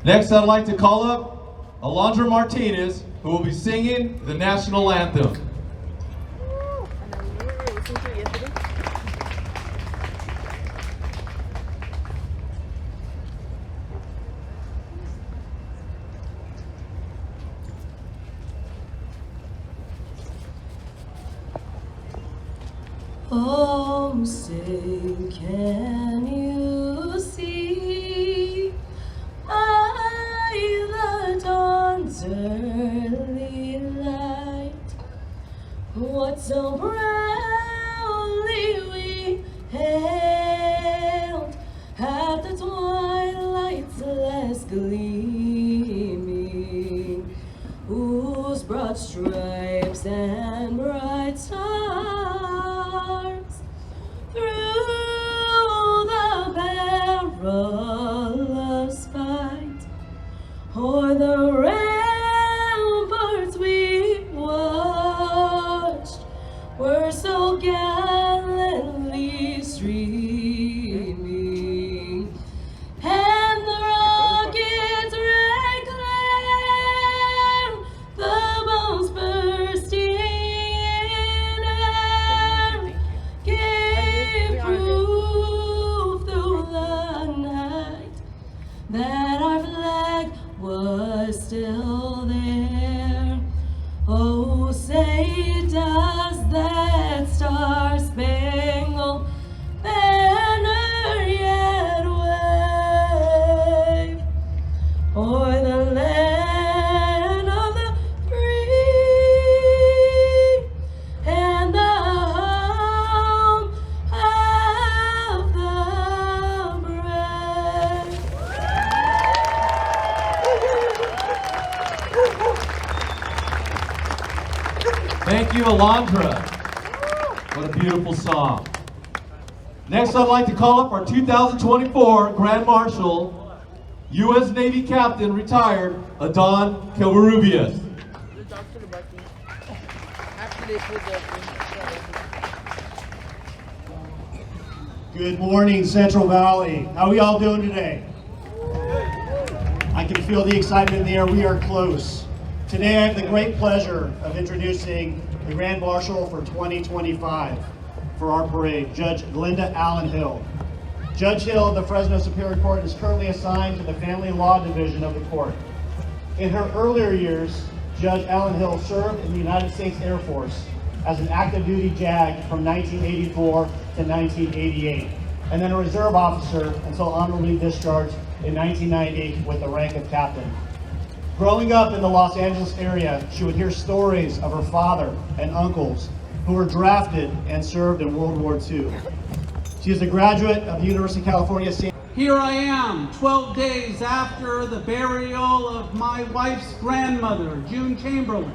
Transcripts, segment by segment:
Next, I'd like to call up Alondra Martinez, who will be singing the national anthem. Oh, say, can you see by the dawn's early light what so proudly we hailed at the twilight's last gleaming, whose broad stripes and bright stars through the perilous fight o'er the ramparts we watched were so gallantly streaming, and the rockets' red glare, the bombs bursting in air, gave proof through the night that our flag was still there. Oh, say does that star-spangled banner yet wave o'er the land of the free and the home of the brave? Thank you, Alondra. What a beautiful song. Next, I'd like to call up our 2024 Grand Marshal, U.S. Navy Captain, retired, Adon Covarrubias. Good morning, Central Valley. How are we all doing today? I can feel the excitement in the air. We are close. Today I have the great pleasure of introducing the Grand Marshal for 2025 for our parade, Judge Glenda Allen Hill. Judge Hill of the Fresno Superior Court is currently assigned to the Family Law Division of the court. In her earlier years, Judge Allen Hill served in the United States Air Force as an active duty JAG from 1984 to 1988, and then a reserve officer until honorably discharged in 1990 with the rank of captain. Growing up in the Los Angeles area, she would hear stories of her father and uncles who were drafted and served in World War II. She is a graduate of the University of California. Here I am, 12 days after the burial of my wife's grandmother, June Chamberlain,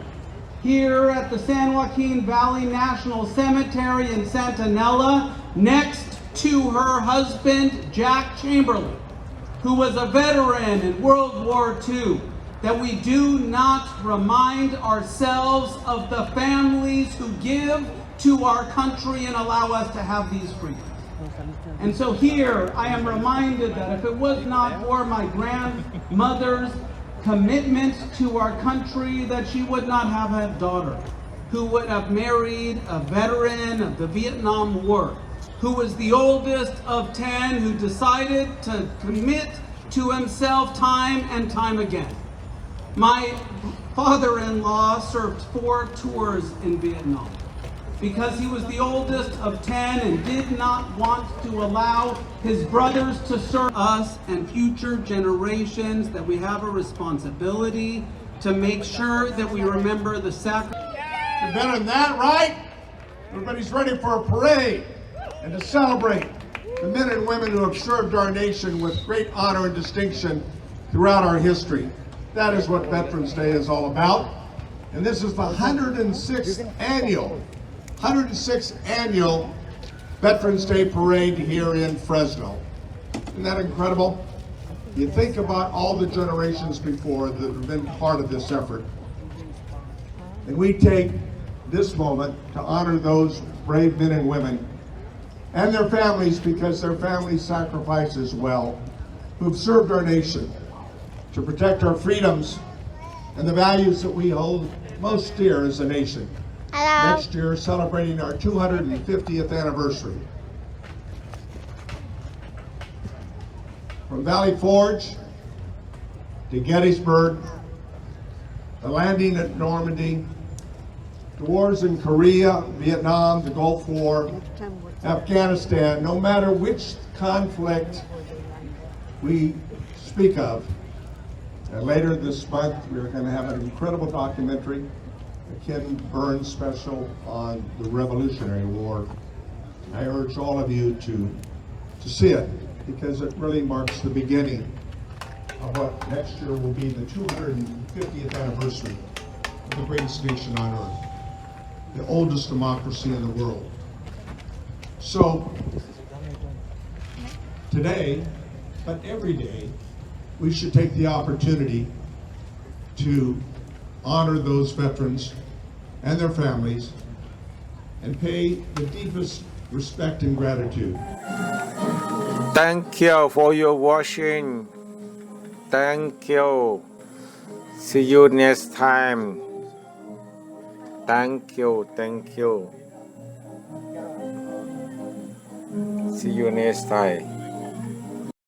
here at the San Joaquin Valley National Cemetery in Santa Nella, next to her husband, Jack Chamberlain, who was a veteran in World War II. That we do not remind ourselves of the families who give to our country and allow us to have these freedoms. And so here I am reminded that if it was not for my grandmother's commitment to our country, that she would not have a daughter who would have married a veteran of the Vietnam War, who was the oldest of 10, who decided to commit to himself time and time again. My father-in-law served 4 tours in Vietnam because he was the oldest of 10 and did not want to allow his brothers to serve us and future generations, that we have a responsibility to make sure that we remember the sacrifice. You're better than that, right? Everybody's ready for a parade and to celebrate the men and women who have served our nation with great honor and distinction throughout our history. That is what Veterans Day is all about. And this is the 106th annual Veterans Day Parade here in Fresno. Isn't that incredible? You think about all the generations before that have been part of this effort. And we take this moment to honor those brave men and women and their families, because their families sacrifice as well, who've served our nation. to protect our freedoms and the values that we hold most dear as a nation. Next year, celebrating our 250th anniversary. From Valley Forge to Gettysburg, the landing at Normandy, the wars in Korea, Vietnam, the Gulf War, Afghanistan, no matter which conflict we speak of. And later this month, we're going to have an incredible documentary, a Ken Burns special on the Revolutionary War. I urge all of you to see it, because it really marks the beginning of what next year will be the 250th anniversary of the greatest nation on earth, the oldest democracy in the world. So, today, but every day, we should take the opportunity to honor those veterans and their families and pay the deepest respect and gratitude. Thank you for your watching. Thank you. See you next time. Thank you. Thank you. See you next time.